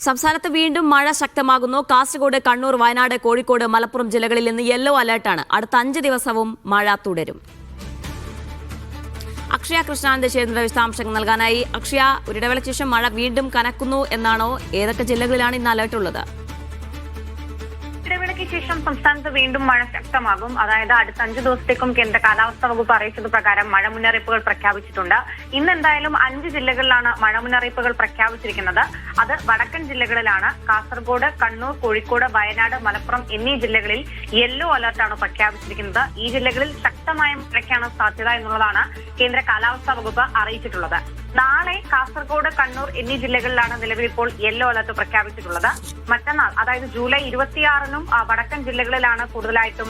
സംസ്ഥാനത്ത് വീണ്ടും മഴ ശക്തമാകുന്നു. കാസർഗോഡ്, കണ്ണൂർ, വയനാട്, കോഴിക്കോട്, മലപ്പുറം ജില്ലകളിൽ ഇന്ന് യെല്ലോ അലർട്ടാണ്. അടുത്ത 5 ദിവസവും മഴ തുടരും. അക്ഷയ കൃഷ്ണാനന്ദ ചേരുന്ന വിശദാംശങ്ങൾ നൽകാനായി. അക്ഷയ, ഒരിടവേളയ്ക്ക് ശേഷം മഴ വീണ്ടും കനക്കുന്നു എന്നാണോ? ഏതൊക്കെ ജില്ലകളിലാണ് ഇന്ന് അലർട്ട് ഉള്ളത്? ഇടവേളയ്ക്ക് ശേഷം സംസ്ഥാനത്ത് വീണ്ടും മഴ ശക്തമാകും. അതായത് അടുത്ത 5 ദിവസത്തേക്കും കേന്ദ്ര കാലാവസ്ഥാ വകുപ്പ് അറിയിച്ചത് പ്രകാരം മഴ മുന്നറിയിപ്പുകൾ പ്രഖ്യാപിച്ചിട്ടുണ്ട്. ഇന്ന് എന്തായാലും 5 ജില്ലകളിലാണ് മഴ മുന്നറിയിപ്പുകൾ പ്രഖ്യാപിച്ചിരിക്കുന്നത്. അത് വടക്കൻ ജില്ലകളിലാണ്. കാസർഗോഡ്, കണ്ണൂർ, കോഴിക്കോട്, വയനാട്, മലപ്പുറം എന്നീ ജില്ലകളിൽ യെല്ലോ അലർട്ടാണ് പ്രഖ്യാപിച്ചിരിക്കുന്നത്. ഈ ജില്ലകളിൽ ശക്തമായ മഴയ്ക്കാണ് സാധ്യത എന്നുള്ളതാണ് കേന്ദ്ര കാലാവസ്ഥാ വകുപ്പ് അറിയിച്ചിട്ടുള്ളത്. നാളെ കാസർഗോഡ്, കണ്ണൂർ എന്നീ ജില്ലകളിലാണ് നിലവിൽ ഇപ്പോൾ യെല്ലോ അലർട്ട് പ്രഖ്യാപിച്ചിട്ടുള്ളത്. മറ്റന്നാൾ, അതായത് ജൂലൈ 26-നും വടക്കൻ ജില്ലകളിലാണ് കൂടുതലായിട്ടും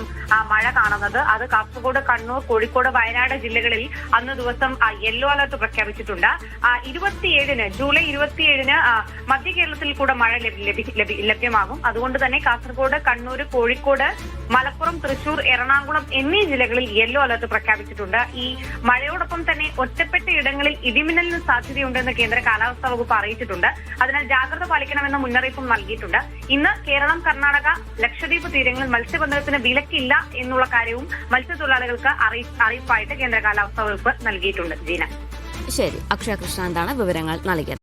മഴ കാണുന്നത്. അത് കാസർഗോഡ്, കണ്ണൂർ, കോഴിക്കോട്, വയനാട് ജില്ലകളിൽ അന്ന് ദിവസം യെല്ലോ അലർട്ട് പ്രഖ്യാപിച്ചിട്ടുണ്ട്. 27-ന് ജൂലൈ 27-ന് മധ്യ കേരളത്തിൽ കൂടെ മഴ ലഭ്യമാകും. അതുകൊണ്ട് തന്നെ കാസർഗോഡ്, കണ്ണൂർ, കോഴിക്കോട്, മലപ്പുറം, തൃശൂർ, എറണാകുളം എന്നീ ജില്ലകളിൽ യെല്ലോ അലർട്ട് പ്രഖ്യാപിച്ചിട്ടുണ്ട്. ഈ മഴയോടൊപ്പം തന്നെ ഒറ്റപ്പെട്ട ഇടങ്ങളിൽ ഇടിമിന്നലിന് സാധ്യതയുണ്ടെന്ന് കേന്ദ്ര കാലാവസ്ഥാ വകുപ്പ് അറിയിച്ചിട്ടുണ്ട്. അതിനാൽ ജാഗ്രത പാലിക്കണമെന്ന മുന്നറിയിപ്പും നൽകിയിട്ടുണ്ട്. ഇന്ന് കേരളം, കർണാടക, ലക്ഷദ്വീപ് തീരങ്ങളിൽ മത്സ്യബന്ധനത്തിന് വിലക്കില്ല എന്നുള്ള കാര്യവും മത്സ്യത്തൊഴിലാളികൾക്ക് അറിയിപ്പായിട്ട് കേന്ദ്ര കാലാവസ്ഥാ വകുപ്പ് നൽകിയിട്ടുണ്ട്. ജീന, ശരി, അക്ഷയ കൃഷ്ണാനന്ദാണ് വിവരങ്ങൾ നൽകിയത്.